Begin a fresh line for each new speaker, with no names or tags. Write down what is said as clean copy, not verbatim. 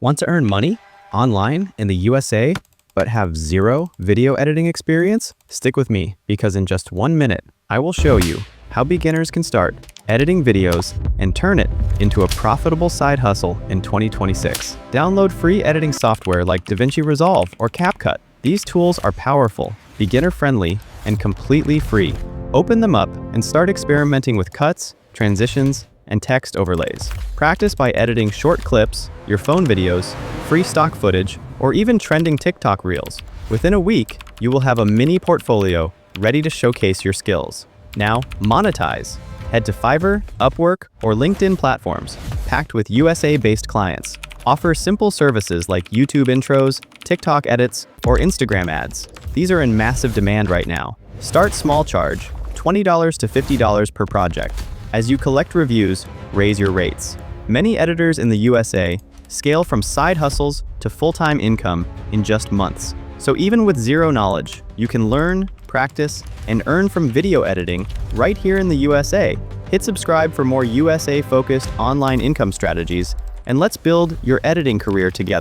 Want to earn money online in the USA, but have zero video editing experience? Stick with me, because in just 1 minute, I will show you how beginners can start editing videos and turn it into a profitable side hustle in 2026. Download free editing software like DaVinci Resolve or CapCut. These tools are powerful, beginner-friendly, and completely free. Open them up and start experimenting with cuts, transitions, and text overlays. Practice by editing short clips, your phone videos, free stock footage, or even trending TikTok reels. Within a week, you will have a mini portfolio ready to showcase your skills. Now, monetize. Head to Fiverr, Upwork, or LinkedIn platforms packed with USA-based clients. Offer simple services like YouTube intros, TikTok edits, or Instagram ads. These are in massive demand right now. Start small, charge $20 to $50 per project. As you collect reviews, raise your rates. Many editors in the USA scale from side hustles to full-time income in just months. So even with zero knowledge, you can learn, practice, and earn from video editing right here in the USA. Hit subscribe for more USA-focused online income strategies, and let's build your editing career together.